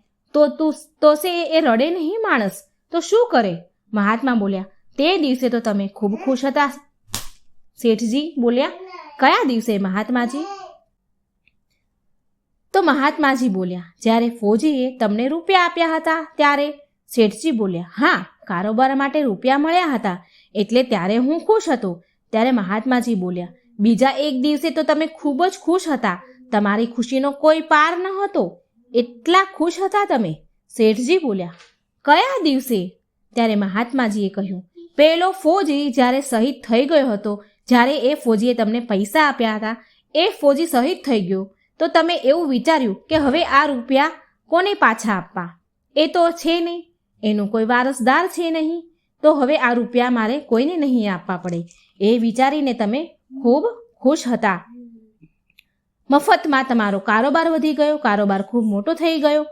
તો સે એ રડે નહીં માણસ, તો શું કરે? મહાત્મા બોલ્યા, તે દિવસે તો તમે ખૂબ ખુશ હતા. શેઠજી બોલ્યા, કયા દિવસે મહાત્માજી? તો મહાત્માજી બોલ્યા, જ્યારે ફોજીએ તમને રૂપિયા આપ્યા હતા ત્યારે. શેઠજી બોલ્યા, હા, કારોબાર માટે રૂપિયા મળ્યા હતા એટલે ત્યારે હું ખુશ હતો. ત્યારે મહાત્માજી બોલ્યા, બીજા એક દિવસે તો તમે ખૂબ જ ખુશ હતા, તમારી ખુશીનો કોઈ પાર ન હતો, એટલા ખુશ હતા તમે. શેઠજી બોલ્યા, કયા દિવસે? ત્યારે મહાત્માજીએ કહ્યું, પેલો ફોજી જ્યારે શહીદ થઈ ગયો હતો, જ્યારે એ ફોજીએ તમને પૈસા આપ્યા હતા, એ ફોજી શહીદ થઈ ગયો તો તમે એવું વિચાર્યું કે હવે આ રૂપિયા કોને પાછા આપવા? એ તો છે નહીં, એનો કોઈ વારસદાર છે નહીં, તો હવે આ રૂપિયા મારે કોઈને નહીં આપવા પડે. એ વિચારીને તમે ખૂબ ખુશ હતા. મફતમાં તમારો કારોબાર વધી ગયો, કારોબાર ખૂબ મોટો થઈ ગયો,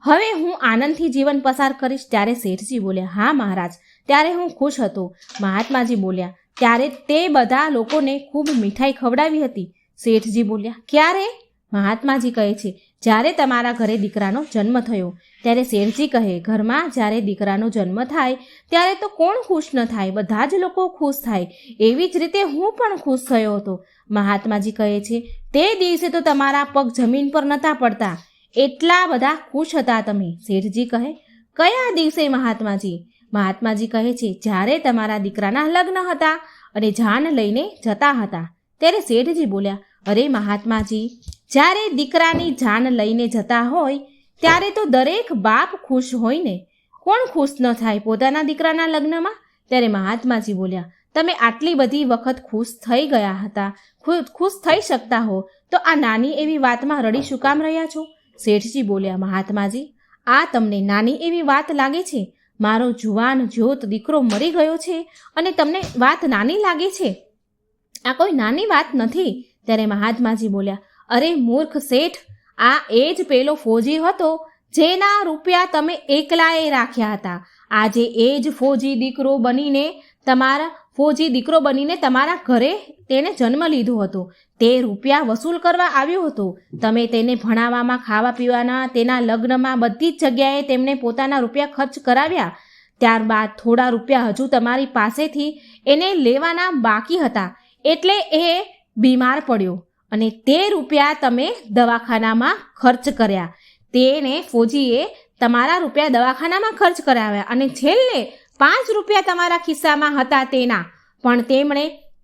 હવે હું આનંદથી જીવન પસાર કરીશ. ત્યારે શેઠજી બોલ્યા, હા મહારાજ, ત્યારે હું ખુશ હતો. મહાત્માજી બોલ્યા, ત્યારે તે બધા લોકોને ખૂબ મીઠાઈ ખવડાવી હતી. શેઠજી બોલ્યા, ક્યારે? મહાત્માજી કહે છે, જ્યારે તમારા ઘરે દીકરાનો જન્મ થયો. ત્યારે શેઠજી કહે, ઘરમાં જ્યારે દીકરાનો જન્મ થાય ત્યારે તો કોણ ખુશ ન થાય, બધા જ લોકો ખુશ થાય. એવી જ રીતે હું પણ ખુશ થયો હતો. મહાત્માજી કહે છે, તે દિવસે તો તમારા પગ જમીન પર નહોતા પડતા, એટલા બધા ખુશ હતા તમે. શેઠજી કહે, કયા દિવસે મહાત્માજી? મહાત્માજી કહે છે, જ્યારે તમારા દીકરાના લગ્ન હતા અને જાન લઈને જતા હતા. ત્યારે શેઠજી બોલ્યા, અરે મહાત્માજી, જ્યારે દીકરાની જાન લઈને જતા હોય ત્યારે તો દરેક બાપ ખુશ હોય ને, કોણ ખુશ ન થાય પોતાના દીકરાના લગ્નમાં? ત્યારે મહાત્માજી બોલ્યા, તમે આટલી બધી વખત ખુશ થઈ ગયા હતા, ખુશ થઈ શકતા હો તો આ નાની એવી વાતમાં રડી શું કામ રહ્યા છો? શેઠજી બોલ્યા, મહાત્માજી, આ તમને નાની એવી વાત લાગે છે? મારો જુવાન જ્યોત દીકરો મરી ગયો છે અને તમને વાત નાની લાગે છે? આ કોઈ નાની વાત નથી. ત્યારે મહાત્માજી બોલ્યા, અરે મૂર્ખ શેઠ, આ એ જ પેલો ફોજી હતો જેના રૂપિયા તમે એકલાએ રાખ્યા હતા. આજે એ જ ફોજી દીકરો બનીને તમારા ઘરે તેણે જન્મ લીધો હતો. તે રૂપિયા વસૂલ કરવા આવ્યો હતો. તમે તેને ભણાવવામાં, ખાવા પીવાના, તેના લગ્નમાં બધી જ જગ્યાએ તેમને પોતાના રૂપિયા ખર્ચ કરાવ્યા. ત્યારબાદ થોડા રૂપિયા હજુ તમારી પાસેથી એને લેવાના બાકી હતા, એટલે એ બીમાર પડ્યો અને તે રૂપિયા તમે દવાખાનામાં ખર્ચ કર્યા. તેને ફોજીએ તમારા રૂપિયા દવાખાનામાં ખર્ચ કરાવ્યા અને છેલ્લે 5 રૂપિયા તમારા ખિસ્સામાં હતા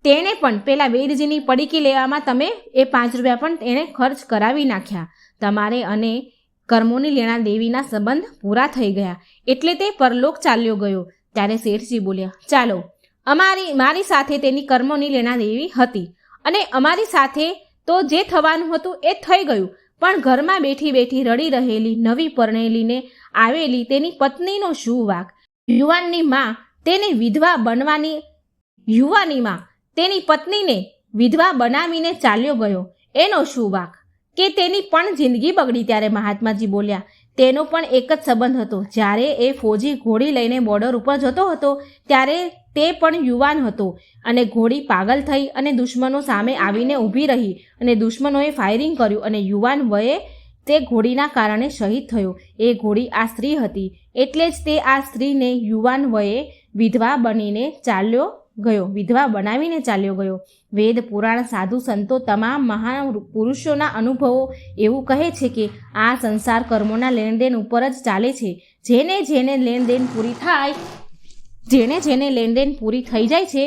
તેણે પણ પેલા વેદજીની પડીકી લેવામાં તમે એ 5 રૂપિયા પણ તેણે ખર્ચ કરાવી નાખ્યા. તમારે અને કર્મોની લેણા દેવીના સંબંધ પૂરા થઈ ગયા એટલે તે પરલોક ચાલ્યો ગયો. ત્યારે શેઠજી બોલ્યા, ચાલો, મારી સાથે તેની કર્મોની લેણા દેવી હતી અને અમારી સાથે તો જે થવાનું હતું એ થઈ ગયું, પણ ઘરમાં બેઠી બેઠી રડી રહેલી નવી પરણેલીને આવેલી તેની પત્નીનો શું વાંક? યુવાનીમાં તેની પત્નીને વિધવા બનાવીને ચાલ્યો ગયો, એનો શું વાંક? કે તેની પણ જિંદગી બગડી. ત્યારે મહાત્માજી બોલ્યા, તેનો પણ એક જ સંબંધ હતો. જ્યારે એ ફોજી ઘોડી લઈને બોર્ડર ઉપર જતો હતો ત્યારે તે પણ યુવાન હતો અને ઘોડી પાગલ થઈ અને દુશ્મનો સામે આવીને ઊભી રહી અને દુશ્મનોએ ફાયરિંગ કર્યું અને યુવાન વયે તે ઘોડીના કારણે શહીદ થયો. એ ઘોડી આ સ્ત્રી હતી, એટલે જ તે આ સ્ત્રીને યુવાન વયે વિધવા બનાવીને ચાલ્યો ગયો. વેદ, પુરાણ, સાધુ સંતો, તમામ મહાન પુરુષોના અનુભવો એવું કહે છે કે આ સંસાર કર્મોના લેણદેન ઉપર જ ચાલે છે. જેને જેને લેણદેન પૂરી થઈ જાય છે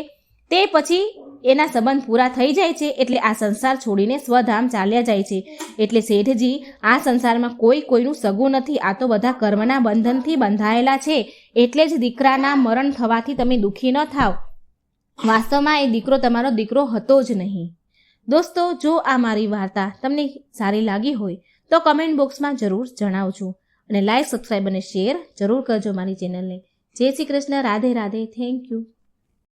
તે પછી એના સંબંધ પૂરા થઈ જાય છે, એટલે આ સંસાર છોડીને સ્વધામ ચાલ્યા જાય છે. એટલે શેઠજી, આ સંસારમાં કોઈનું સગું નથી. આ તો બધા કર્મના બંધનથી બંધાયેલા છે. એટલે જ દીકરાના મરણ થવાથી તમે દુઃખી ન થાવ. વાસ્તવમાં એ દીકરો તમારો દીકરો હતો જ નહીં. દોસ્તો, જો આ મારી વાર્તા તમને સારી લાગી હોય તો કમેન્ટ બોક્સમાં જરૂર જણાવજો અને લાઈક, સબસ્ક્રાઈબ અને શેર જરૂર કરજો મારી ચેનલને. જય શ્રી કૃષ્ણ. રાધે રાધે. Thank you.